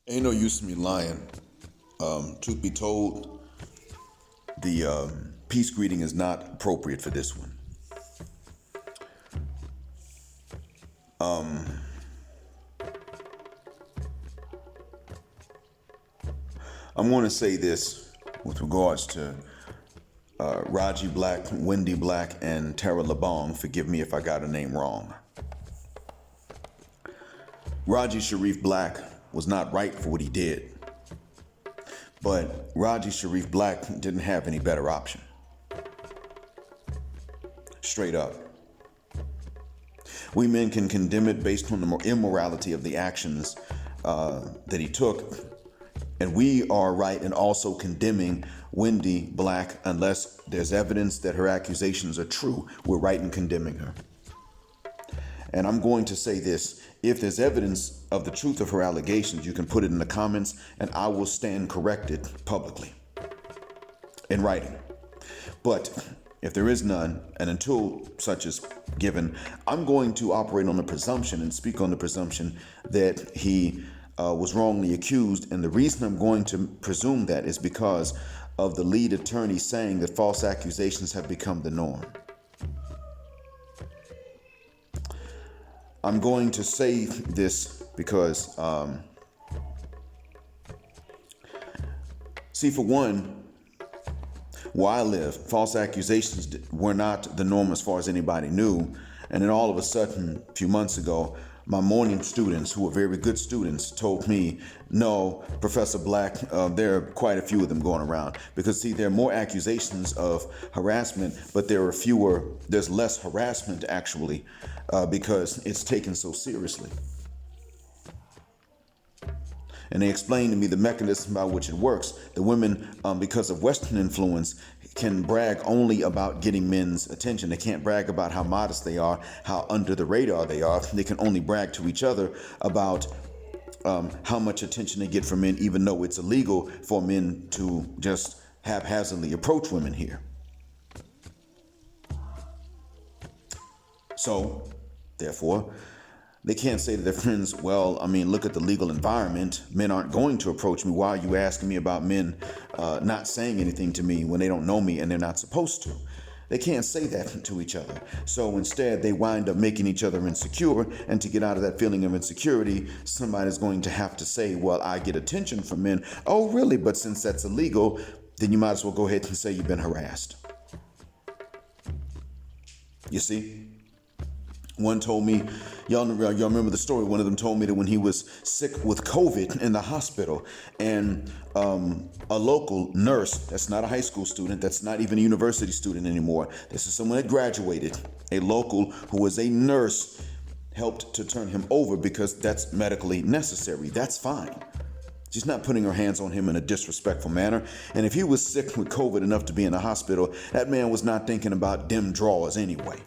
Ain't no use in me lying. Truth be told, the peace greeting is not appropriate for this one. I'm going to say this with regards to Rajee Black, Wendy Black, and Tara LeBong. Forgive me if I got a name wrong. Rajee Sharif Black was not right for what he did. But Rajee Sharif Black didn't have any better option. Straight up. We men can condemn it based on the immorality of the actions that he took. And we are right in also condemning Wendy Black unless there's evidence that her accusations are true. We're right in condemning her. And I'm going to say this. If there's evidence of the truth of her allegations, you can put it in the comments and I will stand corrected publicly in writing. But if there is none, and until such is given, I'm going to operate on the presumption and speak on the presumption that he was wrongly accused. And the reason I'm going to presume that is because of the lead attorney saying that false accusations have become the norm. I'm going to say this because, see, for one, where I live, false accusations were not the norm as far as anybody knew. And then all of a sudden, a few months ago, my morning students, who were very good students, told me, no, Professor Black, there are quite a few of them going around. Because, see, there are more accusations of harassment, but there's less harassment, actually, because it's taken so seriously. And they explained to me the mechanism by which it works. The women, because of Western influence, can brag only about getting men's attention. They can't brag about how modest they are, how under the radar they are. They can only brag to each other about how much attention they get from men, even though it's illegal for men to just haphazardly approach women here. So, therefore, they can't say to their friends, well, I mean, look at the legal environment. Men aren't going to approach me. Why are you asking me about men not saying anything to me when they don't know me and they're not supposed to? They can't say that to each other. So instead, they wind up making each other insecure. And to get out of that feeling of insecurity, somebody's going to have to say, well, I get attention from men. Oh, really? But since that's illegal, then you might as well go ahead and say you've been harassed. You see? One told me, y'all remember the story, one of them told me that when he was sick with COVID in the hospital, and a local nurse, that's not a high school student, that's not even a university student anymore, this is someone that graduated, a local who was a nurse, helped to turn him over because that's medically necessary. That's fine. She's not putting her hands on him in a disrespectful manner. And if he was sick with COVID enough to be in the hospital, that man was not thinking about dim drawers anyway.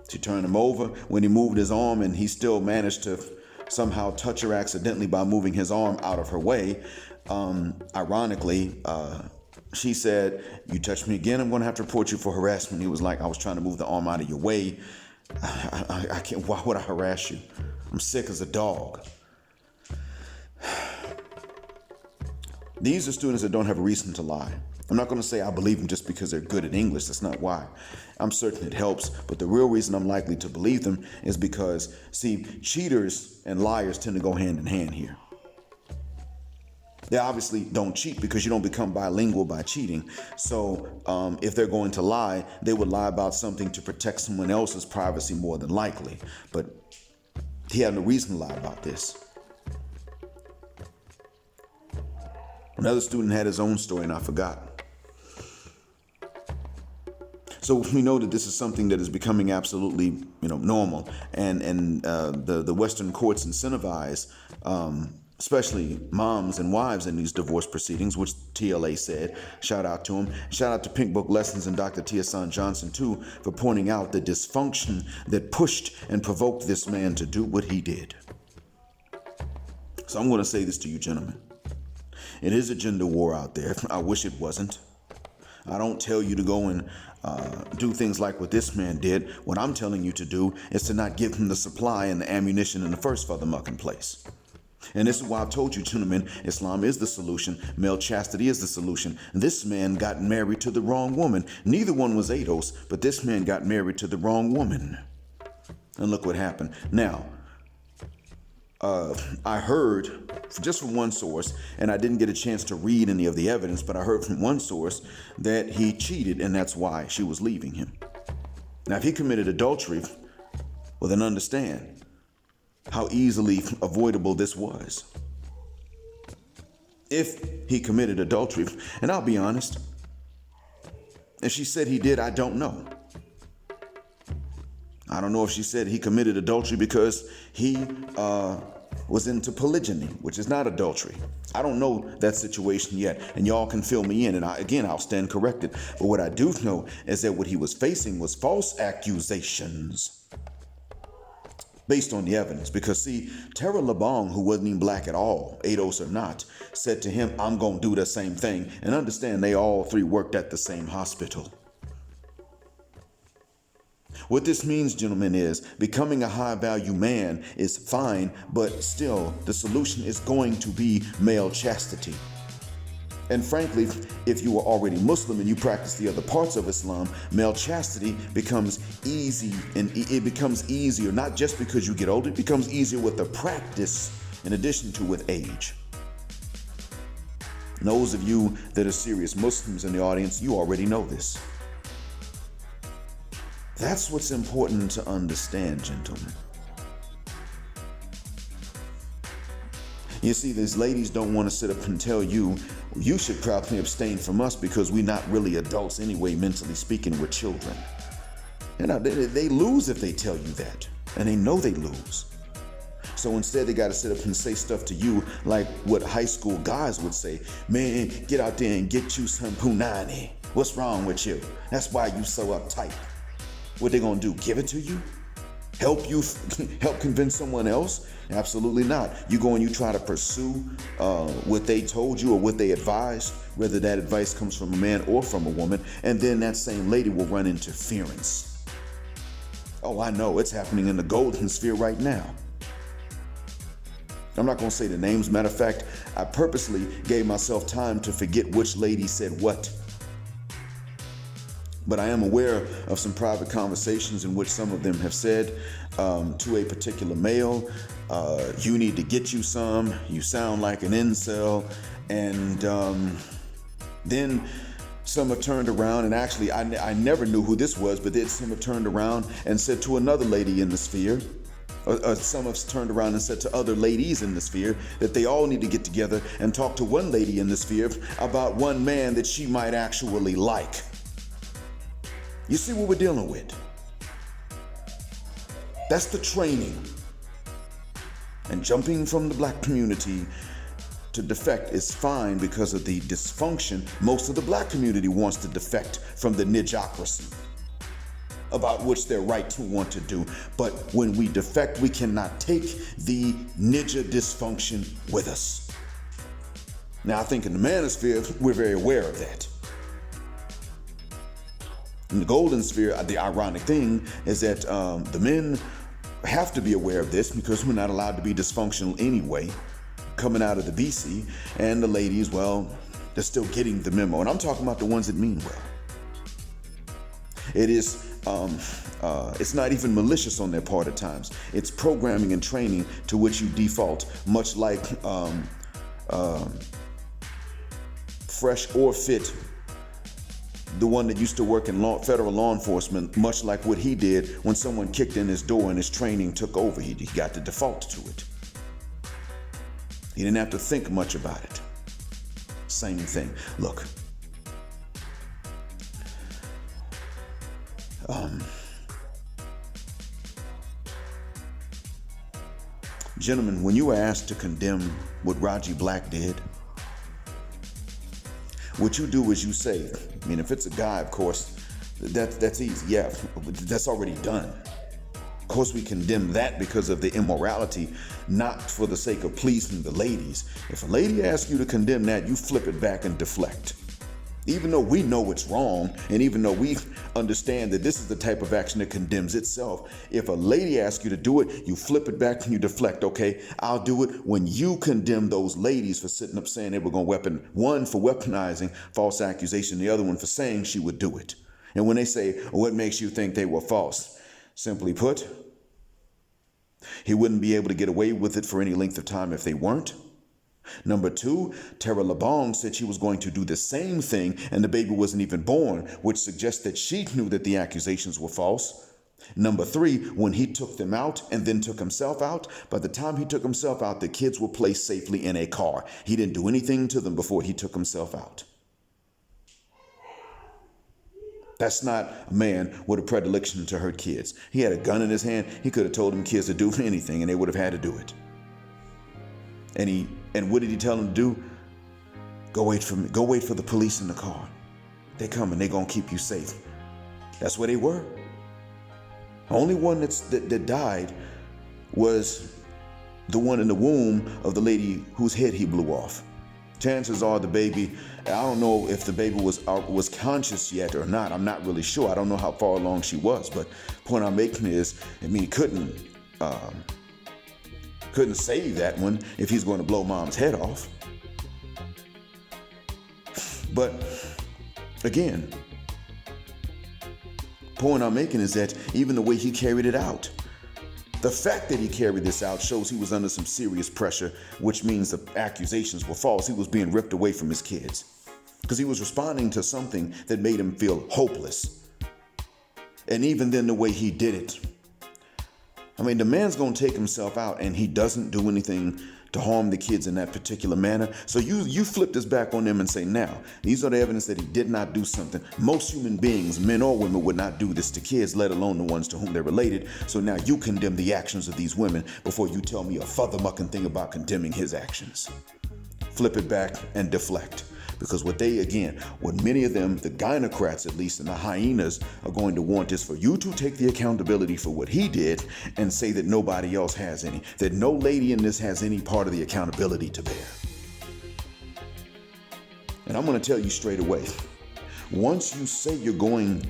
She turned him over when he moved his arm, and he still managed to somehow touch her accidentally by moving his arm out of her way. Ironically, she said, you touch me again, I'm going to have to report you for harassment. He was like, I was trying to move the arm out of your way. I can't, why would I harass you? I'm sick as a dog. These are students that don't have a reason to lie. I'm not going to say I believe them just because they're good at English. That's not why. I'm certain it helps, but the real reason I'm likely to believe them is because, see, cheaters and liars tend to go hand in hand here. They obviously don't cheat because you don't become bilingual by cheating. So if they're going to lie, they would lie about something to protect someone else's privacy more than likely. But he had no reason to lie about this. Another student had his own story, and I forgot. So we know that this is something that is becoming absolutely, normal, and the Western courts incentivize, especially moms and wives in these divorce proceedings, which TLA said. Shout out to him. Shout out to Pink Book Lessons and Dr. Tia Johnson too for pointing out the dysfunction that pushed and provoked this man to do what he did. So I'm going to say this to you, gentlemen. It is a gender war out there. I wish it wasn't. I don't tell you to go and do things like what this man did. What I'm telling you to do is to not give him the supply and the ammunition in the first mucking place. And this is why I've told you, gentlemen, Islam is the solution. Male chastity is the solution. This man got married to the wrong woman. Neither one was Eidos, but this man got married to the wrong woman. And look what happened. Now, I heard just from one source, and I didn't get a chance to read any of the evidence, but I heard from one source that he cheated, and that's why she was leaving him. Now, if he committed adultery, well, then understand how easily avoidable this was. If he committed adultery, and I'll be honest, if she said he did, I don't know. I don't know if she said he committed adultery because he was into polygyny, which is not adultery. I don't know that situation yet, and y'all can fill me in, and I'll stand corrected. But what I do know is that what he was facing was false accusations based on the evidence. Because see, Tara LeBong, who wasn't even black at all, Eidos or not, said to him, I'm going to do the same thing. And understand, they all three worked at the same hospital. What this means, gentlemen, is becoming a high-value man is fine, but still, the solution is going to be male chastity. And frankly, if you are already Muslim and you practice the other parts of Islam, male chastity becomes easy, and it becomes easier, not just because you get older, it becomes easier with the practice in addition to with age. And those of you that are serious Muslims in the audience, you already know this. That's what's important to understand, gentlemen. You see, these ladies don't want to sit up and tell you, you should probably abstain from us because we're not really adults anyway, mentally speaking, we're children. And they lose if they tell you that, and they know they lose. So instead, they got to sit up and say stuff to you like what high school guys would say. Man, get out there and get you some punani. What's wrong with you? That's why you so uptight. What they gonna do? Give it to you? Help convince someone else? Absolutely not. You go and you try to pursue what they told you or what they advised, whether that advice comes from a man or from a woman, and then that same lady will run interference. Oh, I know, it's happening in the golden sphere right now. I'm not gonna say the names. Matter of fact, I purposely gave myself time to forget which lady said what. But I am aware of some private conversations in which some of them have said to a particular male, you need to get you some, you sound like an incel. And then some have turned around, and actually I never knew who this was, but then some have turned around and said to another lady in the sphere, or some have turned around and said to other ladies in the sphere that they all need to get together and talk to one lady in the sphere about one man that she might actually like. You see what we're dealing with? That's the training. And jumping from the black community to defect is fine because of the dysfunction. Most of the black community wants to defect from the nijocracy, about which they're right to want to do. But when we defect, we cannot take the ninja dysfunction with us. Now, I think in the manosphere, we're very aware of that. In the golden sphere, the ironic thing is that the men have to be aware of this because we're not allowed to be dysfunctional anyway, coming out of the BC, and the ladies, well, they're still getting the memo. And I'm talking about the ones that mean well. It is, it's not even malicious on their part at times. It's programming and training to which you default, much like Fresh or Fit, the one that used to work in federal law enforcement, much like what he did when someone kicked in his door and his training took over. He got to default to it. He didn't have to think much about it. Same thing. Look. Gentlemen, when you were asked to condemn what Rajee Black did, what you do is you say, I mean, if it's a guy, of course, that's easy. Yeah, that's already done. Of course, we condemn that because of the immorality, not for the sake of pleasing the ladies. If a lady asks you to condemn that, you flip it back and deflect. Even though we know it's wrong, and even though we understand that this is the type of action that condemns itself, if a lady asks you to do it, you flip it back and you deflect. Okay, I'll do it when you condemn those ladies for sitting up saying they were going to one for weaponizing false accusation, the other one for saying she would do it. And when they say, what makes you think they were false? Simply put, he wouldn't be able to get away with it for any length of time if they weren't. Number two, Tara LeBong said she was going to do the same thing and the baby wasn't even born, which suggests that she knew that the accusations were false. Number three, when he took them out and then took himself out, by the time he took himself out, the kids were placed safely in a car. He didn't do anything to them before he took himself out. That's not a man with a predilection to hurt kids. He had a gun in his hand. He could have told them kids to do anything and they would have had to do it. And what did he tell them to do? Go wait for me. Go wait for the police in the car. They coming. They gonna keep you safe. That's where they were. The only one that died was the one in the womb of the lady whose head he blew off. Chances are the baby, I don't know if the baby was conscious yet or not. I'm not really sure. I don't know how far along she was, but the point I'm making is, he couldn't save that one if he's going to blow mom's head off. But again, point I'm making is that even the way he carried it out, the fact that he carried this out shows he was under some serious pressure, which means the accusations were false. He was being ripped away from his kids because he was responding to something that made him feel hopeless. And even then, the way he did it, the man's going to take himself out and he doesn't do anything to harm the kids in that particular manner. So you flip this back on them and say, now, these are the evidence that he did not do something. Most human beings, men or women, would not do this to kids, let alone the ones to whom they're related. So now you condemn the actions of these women before you tell me a furthermucking thing about condemning his actions. Flip it back and deflect. Because what many of them, the gynocrats at least, and the hyenas are going to want is for you to take the accountability for what he did and say that nobody else has any, that no lady in this has any part of the accountability to bear. And I'm going to tell you straight away, once you say you're going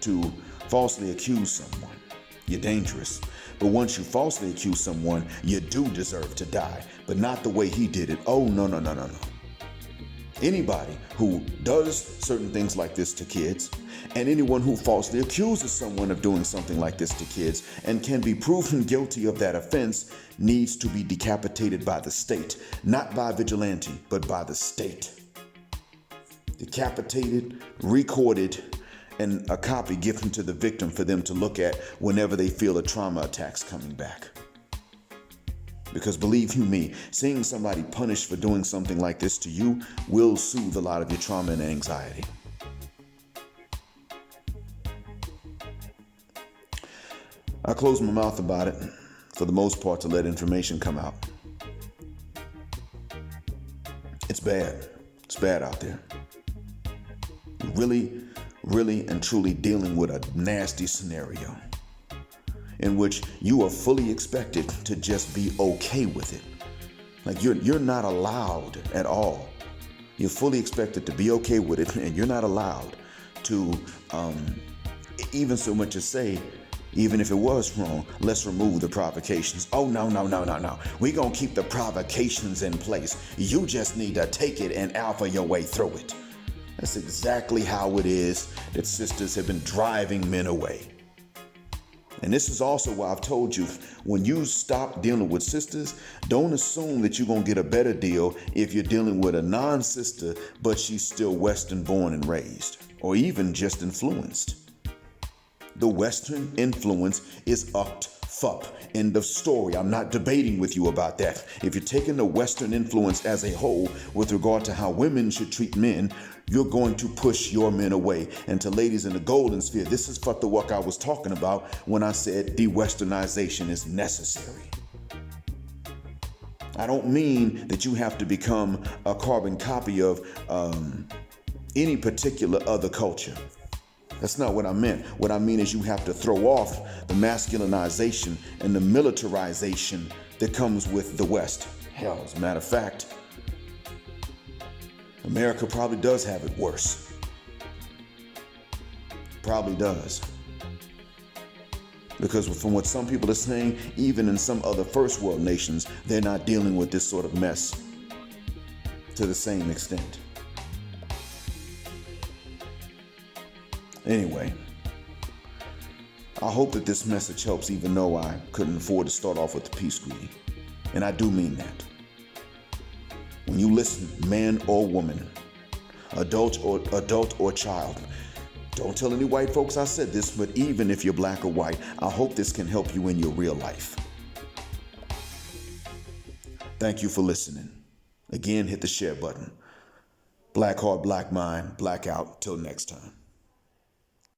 to falsely accuse someone, you're dangerous. But once you falsely accuse someone, you do deserve to die, but not the way he did it. Oh, no. Anybody who does certain things like this to kids, and anyone who falsely accuses someone of doing something like this to kids and can be proven guilty of that offense needs to be decapitated by the state, not by vigilante, but by the state. Decapitated, recorded, and a copy given to the victim for them to look at whenever they feel a trauma attack's coming back. Because believe you me, seeing somebody punished for doing something like this to you will soothe a lot of your trauma and anxiety. I close my mouth about it, for the most part, to let information come out. It's bad. It's bad out there. Really, really and truly dealing with a nasty scenario in which you are fully expected to just be okay with it. Like you're not allowed at all. You're fully expected to be okay with it, and you're not allowed to even so much as say, even if it was wrong, let's remove the provocations. Oh, no. We're going to keep the provocations in place. You just need to take it and alpha your way through it. That's exactly how it is that sisters have been driving men away. And this is also why I've told you, when you stop dealing with sisters, don't assume that you're going to get a better deal if you're dealing with a non-sister, but she's still Western born and raised, or even just influenced. The Western influence is upped. End of story. I'm not debating with you about that. If you're taking the Western influence as a whole with regard to how women should treat men, you're going to push your men away. And to ladies in the golden sphere, this is what the work I was talking about when I said de-Westernization is necessary. I don't mean that you have to become a carbon copy of any particular other culture. That's not what I meant. What I mean is you have to throw off the masculinization and the militarization that comes with the West. Hell, as a matter of fact, America probably does have it worse. probably does. Because from what some people are saying, even in some other first world nations, they're not dealing with this sort of mess to the same extent. Anyway, I hope that this message helps, even though I couldn't afford to start off with the peace greeting. And I do mean that. When you listen, man or woman, adult or child, don't tell any white folks I said this, but even if you're black or white, I hope this can help you in your real life. Thank you for listening. Again, hit the share button. Black heart, black mind, black out. Till next time.